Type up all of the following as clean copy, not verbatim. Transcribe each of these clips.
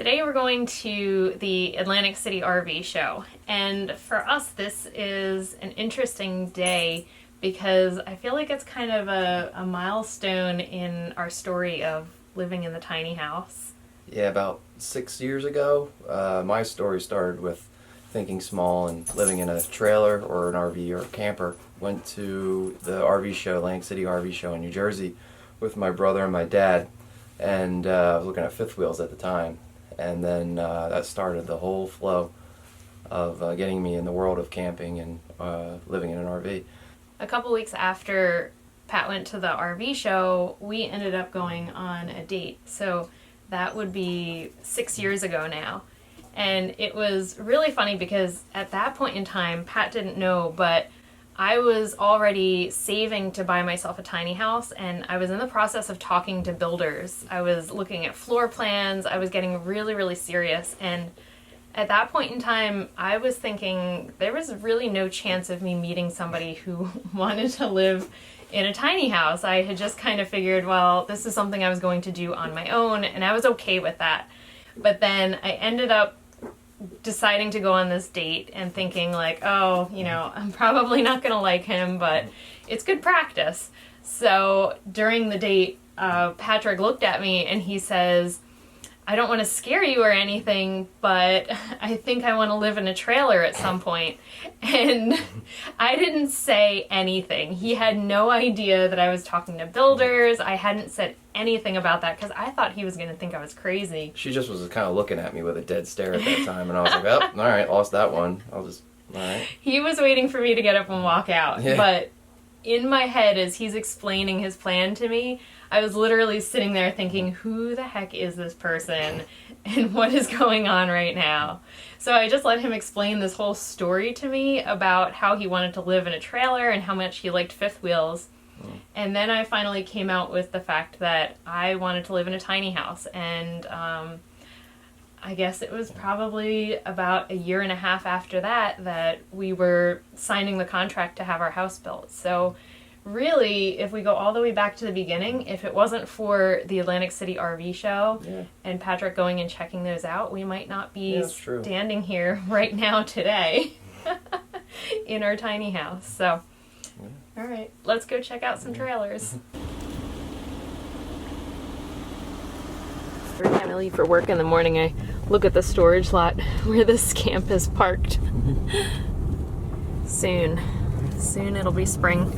Today we're going to the Atlantic City RV show, and for us this is an interesting day because I feel like it's kind of a milestone in our story of living in the tiny house. Yeah, about 6 years ago, my story started with thinking small and living in a trailer or an RV or a camper. Went to the RV show, Atlantic City RV show in New Jersey with my brother and my dad, and I was looking at fifth wheels at the time. And then that started the whole flow of getting me in the world of camping and living in an RV. A couple weeks after Pat went to the RV show, we ended up going on a date. So that would be 6 years ago now. And it was really funny because at that point in time, Pat didn't know, but I was already saving to buy myself a tiny house, and I was in the process of talking to builders. I was looking at floor plans. I was getting really, really serious. And at that point in time, I was thinking there was really no chance of me meeting somebody who wanted to live in a tiny house. I had just kind of figured, well, this is something I was going to do on my own, and I was okay with that. But then I ended up deciding to go on this date and thinking like, oh, you know, I'm probably not going to like him, but it's good practice. So during the date, Patric looked at me and he says, I don't want to scare you or anything, but I think I want to live in a trailer at some point. And I didn't say anything. He had no idea that I was talking to builders. I hadn't said anything about that because I thought he was going to think I was crazy. She just was kind of looking at me with a dead stare at that time, and I was like, oh, all right, lost that one. All right. He was waiting for me to get up and walk out. Yeah. But in my head, as he's explaining his plan to me, I was literally sitting there thinking, who the heck is this person and what is going on right now? So I just let him explain this whole story to me about how he wanted to live in a trailer and how much he liked fifth wheels. And then I finally came out with the fact that I wanted to live in a tiny house. And I guess it was probably about a year and a half after that we were signing the contract to have our house built. So really, if we go all the way back to the beginning, if it wasn't for the Atlantic City RV show and Patric going and checking those out, we might not be standing here right now today in our tiny house. So, all right, let's go check out some trailers. Every time I leave for work in the morning, I look at the storage lot where the Scamp is parked. Soon it'll be spring.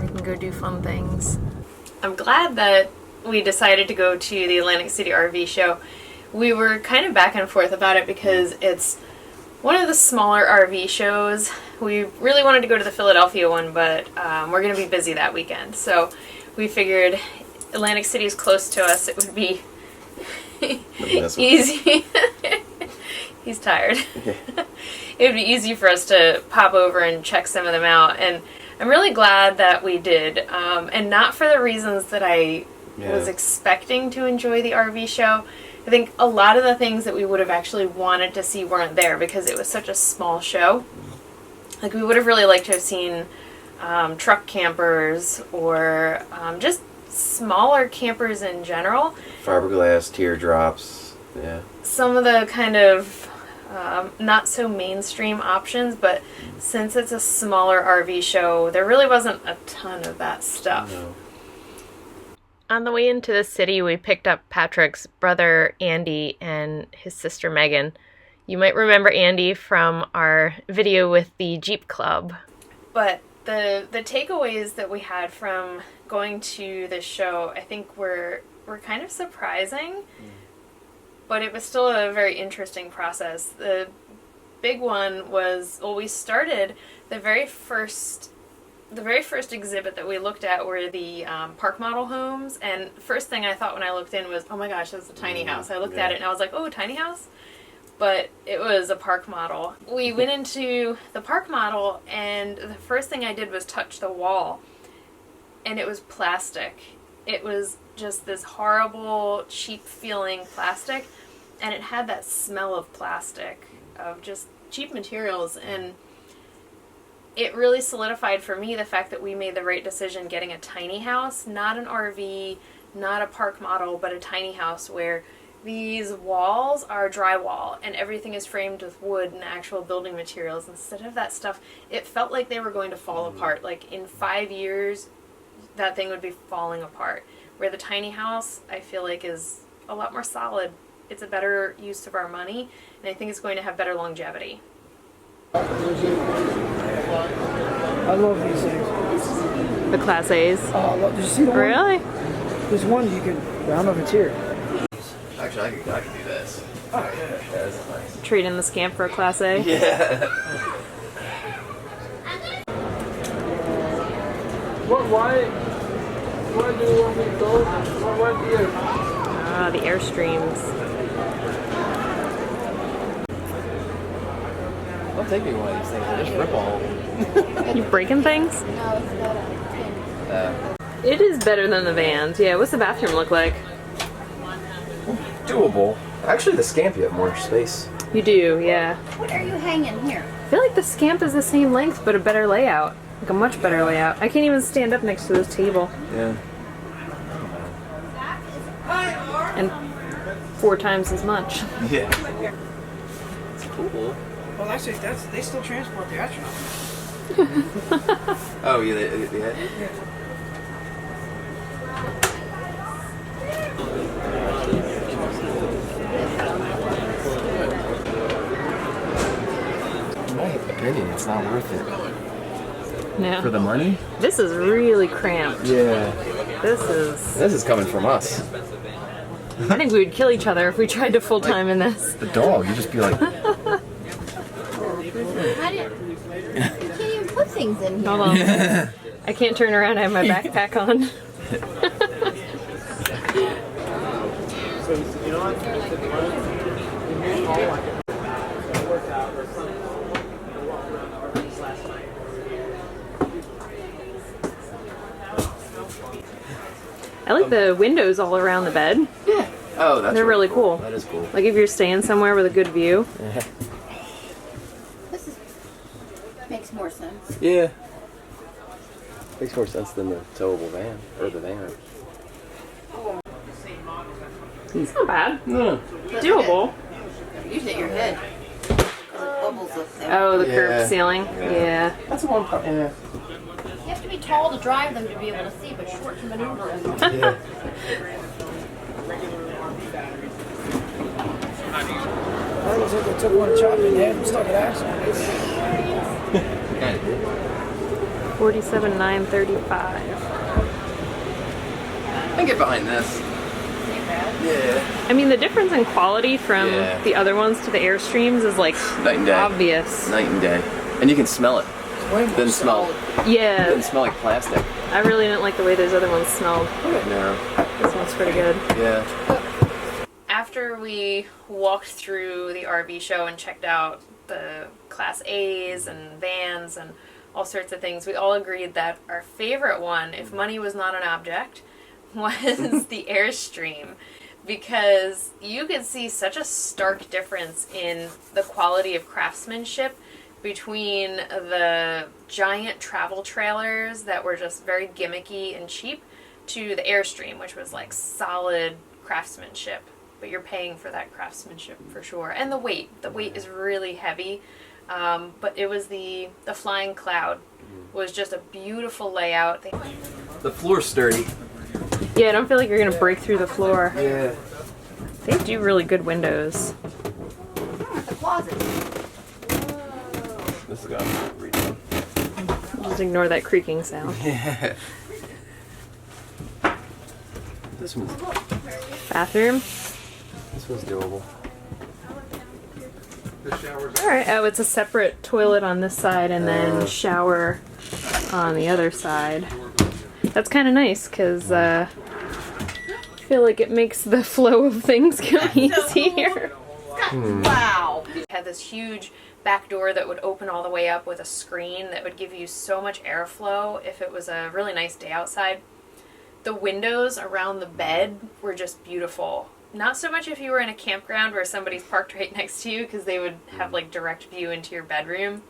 We can go do fun things. I'm glad that we decided to go to the Atlantic City RV show. We were kind of back and forth about it because it's one of the smaller RV shows. We really wanted to go to the Philadelphia one, but we're going to be busy that weekend. So we figured Atlantic City is close to us. It would be easy. He's tired. It would be easy for us to pop over and check some of them out. And I'm really glad that we did, and not for the reasons that I was expecting to enjoy the RV show. I think a lot of the things that we would have actually wanted to see weren't there because it was such a small show. Like, we would have really liked to have seen truck campers or just smaller campers in general. Fiberglass, teardrops, yeah. Some of the kind of not so mainstream options, but since it's a smaller RV show, there really wasn't a ton of that stuff. No. On the way into the city, we picked up Patric's brother Andy and his sister Megan. You might remember Andy from our video with the Jeep Club. But the takeaways that we had from going to this show, I think were kind of surprising. But it was still a very interesting process. The big one was, well, we started the very first exhibit that we looked at were the park model homes. And first thing I thought when I looked in was, oh my gosh, that's a tiny house. I looked at it and I was like, oh, tiny house? But it was a park model. We went into the park model and the first thing I did was touch the wall. And it was plastic. It was just this horrible, cheap-feeling plastic, and it had that smell of plastic, of just cheap materials, and it really solidified for me the fact that we made the right decision getting a tiny house, not an RV, not a park model, but a tiny house where these walls are drywall and everything is framed with wood and actual building materials. Instead of that stuff, it felt like they were going to fall apart. Like in 5 years, that thing would be falling apart. Where the tiny house, I feel like, is a lot more solid. It's a better use of our money, and I think it's going to have better longevity. I love these things. The Class A's. Oh, look, did you see the one? Really? There's one you can, I don't know if it's here. Actually, I could do this. Oh, yeah. That's nice. Trade in the Scamp for a Class A. Yeah. Why do you want me to go? What year? Ah, the Airstreams. Don't take me one of these things. I just rip all. You breaking things? No, it's got a pin. It is better than the vans. Yeah, what's the bathroom look like? Doable. Actually, the Scamp, you have more space. You do, yeah. What are you hanging here? I feel like the Scamp is the same length, but a better layout. Like a much better layout. I can't even stand up next to this table. Yeah. And 4 times as much. Yeah. It's cool. Well, actually, they still transport the astronauts. Oh, yeah, yeah. In my opinion, it's not worth it. No. For the money? This is really cramped. Yeah. This is coming from us. I think we would kill each other if we tried to full time in this. The dog, you just be like... You can't even put things in here. Hold on. I can't turn around. I have my backpack on. I like the windows all around the bed. Yeah. Oh, that's They're really cool. That is cool. Like if you're staying somewhere with a good view. This makes more sense. Yeah. Makes more sense than the towable van, or the van. It's not bad. No. Doable. Use it your head. Because it bubbles up there. Oh, the curved Yeah. ceiling. Yeah. That's the one part. Yeah. You have to be tall to drive them to be able to see, but short to maneuver them. Yeah. It looks like they took one chop in the head and stuck an axe on it. 47,935. I can get behind this. Yeah. I mean, the difference in quality from Yeah. the other ones to the Airstreams is like Night and day. obvious. Night and day. And you can smell it. Way more Doesn't smell. solid. Yeah. Doesn't smell like plastic. I really didn't like the way those other ones smelled. No. This one's pretty good. Yeah. After we walked through the RV show and checked out the Class A's and vans and all sorts of things, we all agreed that our favorite one, if money was not an object, was the Airstream. Because you could see such a stark difference in the quality of craftsmanship between the giant travel trailers that were just very gimmicky and cheap to the Airstream, which was like solid craftsmanship. But you're paying for that craftsmanship for sure. And the weight. The weight is really heavy. But it was the Flying Cloud was just a beautiful layout. The floor's sturdy. Yeah, I don't feel like you're going to break through the floor. Yeah. They do really good windows. The closet. This is gonna redone. Just ignore that creaking sound. Yeah. This one's Bathroom. doable. Alright, oh, it's a separate toilet on this side and then shower on the other side. That's kind of nice because I feel like it makes the flow of things go easier. Wow. It had this huge back door that would open all the way up with a screen that would give you so much airflow if it was a really nice day outside. The windows around the bed were just beautiful. Not so much if you were in a campground where somebody's parked right next to you because they would have like direct view into your bedroom.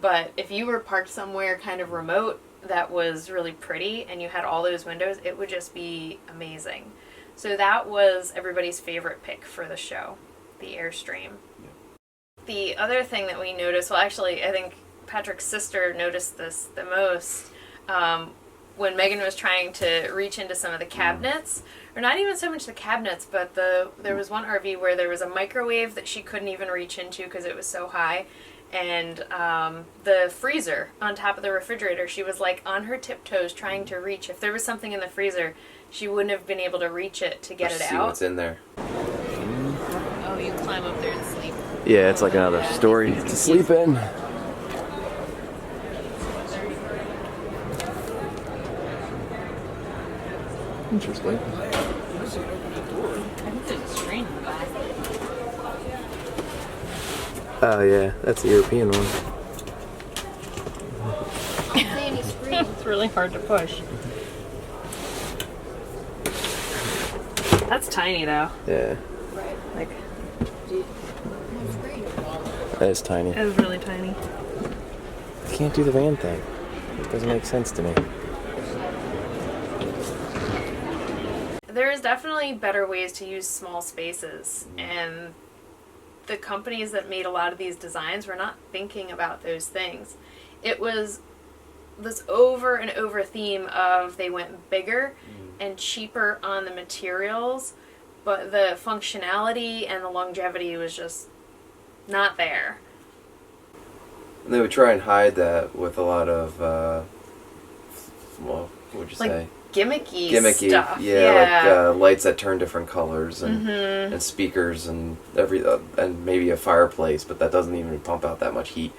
But if you were parked somewhere kind of remote that was really pretty and you had all those windows, it would just be amazing. So that was everybody's favorite pick for the show, the Airstream. The other thing that we noticed, well, actually, I think Patric's sister noticed this the most, when Megan was trying to reach into some of the cabinets, or not even so much the cabinets, but there was one RV where there was a microwave that she couldn't even reach into because it was so high, and the freezer on top of the refrigerator, she was like on her tiptoes trying to reach. If there was something in the freezer, she wouldn't have been able to reach it to get it out. See what's in there. Oh, you climb up there and sleep. Yeah, it's like another story to sleep in. Interesting. I think there's a screen in the back. Oh yeah, that's the European one. It's really hard to push. That's tiny though. Yeah. Like, That is tiny. it was really tiny. I can't do the van thing. It doesn't make sense to me. There's definitely better ways to use small spaces, and the companies that made a lot of these designs were not thinking about those things. It was this over and over theme of they went bigger and cheaper on the materials, but the functionality and the longevity was just not there. And they would try and hide that with a lot of, well, what would you Like say? Gimmicky stuff. Like lights that turn different colors and speakers and and maybe a fireplace, but that doesn't even pump out that much heat.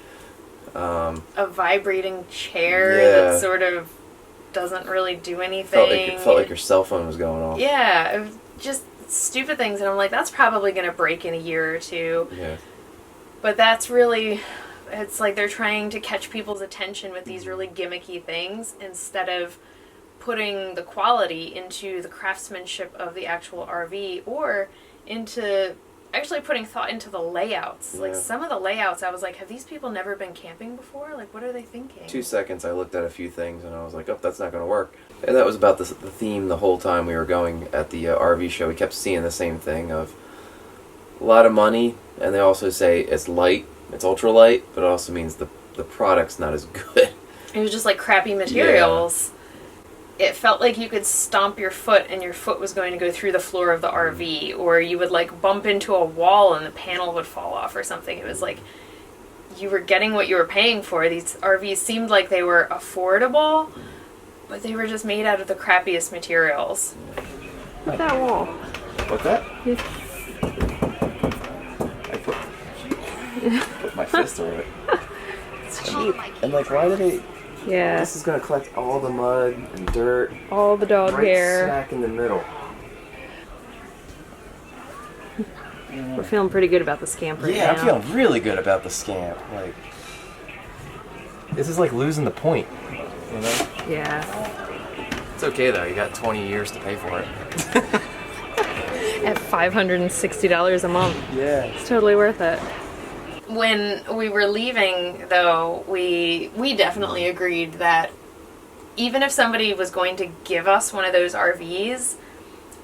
A vibrating chair that sort of doesn't really do anything. Felt like your cell phone was going off. Yeah, it was just stupid things, and I'm like, that's probably going to break in a year or two. Yeah. But that's really, it's like they're trying to catch people's attention with these really gimmicky things instead of putting the quality into the craftsmanship of the actual RV or into actually putting thought into the layouts. Yeah. Like some of the layouts, I was like, have these people never been camping before? Like, what are they thinking? 2 seconds, I looked at a few things and I was like, oh, that's not going to work. And that was about the theme the whole time we were going at the RV show. We kept seeing the same thing of a lot of money, and they also say it's light, it's ultra light, but it also means the product's not as good. It was just like crappy materials. It felt like you could stomp your foot and your foot was going to go through the floor of the RV, or you would like bump into a wall and the panel would fall off or something. It was like you were getting what you were paying for. These RVs seemed like they were affordable, but they were just made out of the crappiest materials. What's that wall? What's that? I put my fist through it. It's cheap. And like, why do they... Yeah. This is going to collect all the mud and dirt. All the dog right hair. Smack in the middle. We're feeling pretty good about the Scamp right now. Yeah, I'm feeling really good about the Scamp. Like, this is like losing the point, you know? Yeah. It's okay though, you got 20 years to pay for it. At $560 a month. Yeah. It's totally worth it. When we were leaving, though, we definitely agreed that even if somebody was going to give us one of those RVs,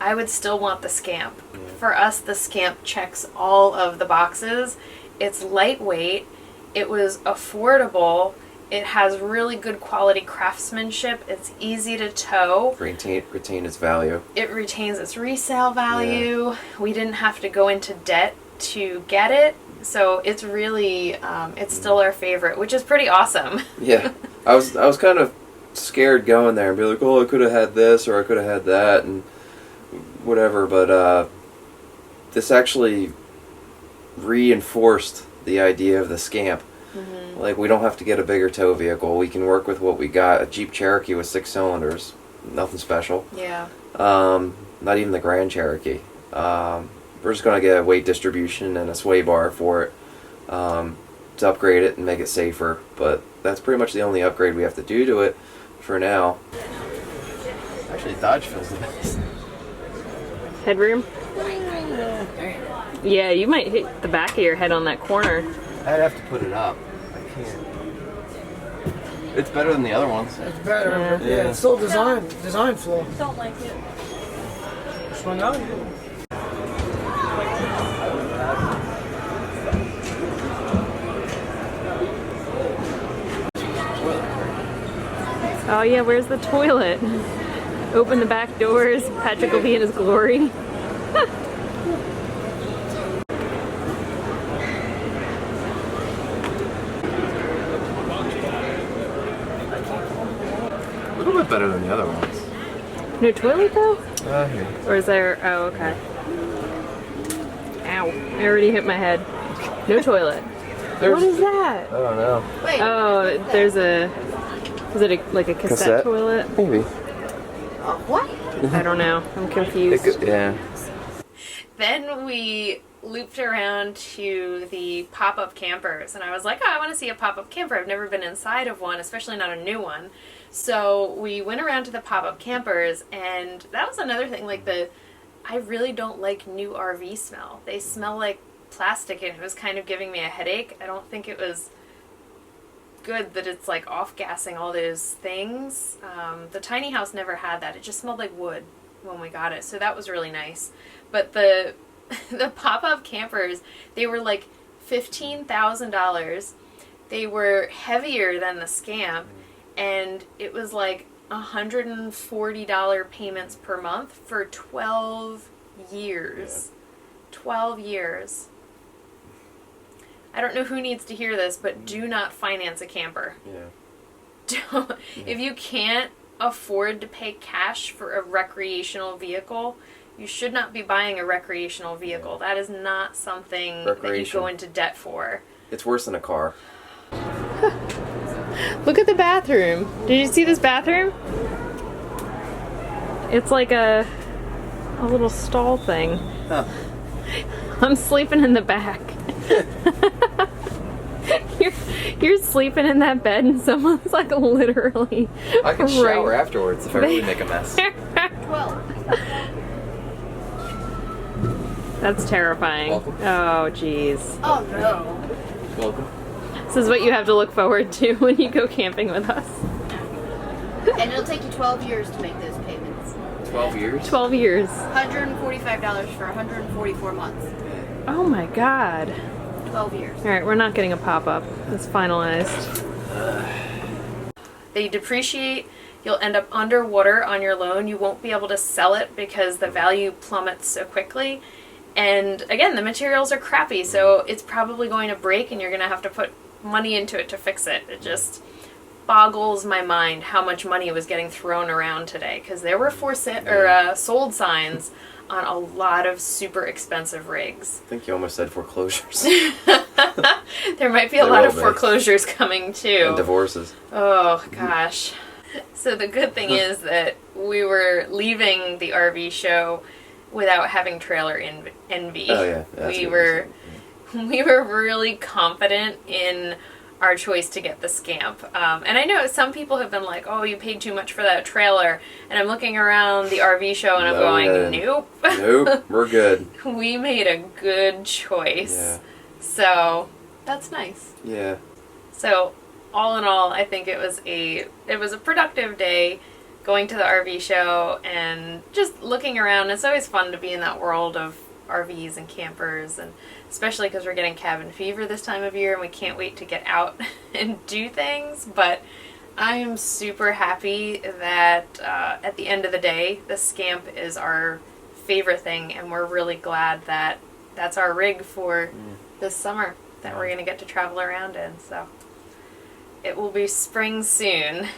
I would still want the Scamp. Yeah. For us, the Scamp checks all of the boxes. It's lightweight. It was affordable. It has really good quality craftsmanship. It's easy to tow. Retain its value. It retains its resale value. Yeah. We didn't have to go into debt to get it. So it's really, it's still our favorite, which is pretty awesome. Yeah. I was kind of scared going there and be like, oh, I could have had this or I could have had that and whatever, but this actually reinforced the idea of the Scamp. Mm-hmm. Like, we don't have to get a bigger tow vehicle. We can work with what we got. A Jeep Cherokee with 6 cylinders. Nothing special. Yeah. Not even the Grand Cherokee. We're just going to get a weight distribution and a sway bar for it to upgrade it and make it safer. But that's pretty much the only upgrade we have to do to it for now. Actually, Dodge feels the best. Headroom? Yeah, you might hit the back of your head on that corner. I'd have to put it up. I can't. It's better than the other ones. It's better. Yeah. Yeah, it's still design flaw. Don't like it. one out. Oh yeah, where's the toilet? Open the back doors, Patrick will be in his glory. A little bit better than the other ones. No toilet though? Here. Or is there, oh okay. Ow, I already hit my head. No toilet. What is that? I don't know. Wait. Oh, there's a, is it like a cassette toilet? Maybe. What? I don't know, I'm confused. Yeah. Then we looped around to the pop-up campers, and I was like, oh, I want to see a pop-up camper. I've never been inside of one, especially not a new one. So we went around to the pop-up campers, and that was another thing, like I really don't like new RV smell. They smell like plastic, and it was kind of giving me a headache. I don't think it was good that it's like off-gassing all those things. The tiny house never had that. It just smelled like wood when we got it, so that was really nice. But the pop-up campers, they were like $15,000. They were heavier than the Scamp, and it was like $140 payments per month for 12 years. Yeah. 12 years. I don't know who needs to hear this, but do not finance a camper. Yeah. If you can't afford to pay cash for a recreational vehicle, you should not be buying a recreational vehicle. That is not something that you go into debt for. It's worse than a car. Look at the bathroom. Did you see this bathroom? It's like a little stall thing. Huh. I'm sleeping in the back. You're sleeping in that bed and someone's like literally I can shower afterwards if I really make a mess. Well. That's terrifying. Welcome. Oh jeez. Oh no. Welcome. This is what you have to look forward to when you go camping with us. And it'll take you 12 years to make those payments. 12 years? 12 years. $145 for 144 months. Oh my god. 12 years. Alright, we're not getting a pop-up. It's finalized. They depreciate. You'll end up underwater on your loan. You won't be able to sell it because the value plummets so quickly. And again, the materials are crappy, so it's probably going to break and you're going to have to put money into it to fix it. It just boggles my mind how much money was getting thrown around today, because there were sold signs on a lot of super expensive rigs. I think you almost said foreclosures. There might be a lot of foreclosures coming too. And divorces. Oh gosh. So the good thing is that we were leaving the RV show without having trailer envy. Oh yeah. That's we were really confident in our choice to get the Scamp. And I know some people have been like, oh, you paid too much for that trailer. And I'm looking around the RV show and I'm going, nope. Nope, we're good. We made a good choice. Yeah. So that's nice. Yeah. So all in all, I think it was a productive day going to the RV show and just looking around. It's always fun to be in that world of RVs and campers, and especially because we're getting cabin fever this time of year and we can't wait to get out and do things. But I am super happy that at the end of the day, the Scamp is our favorite thing, and we're really glad that that's our rig for this summer that we're going to get to travel around in. So it will be spring soon.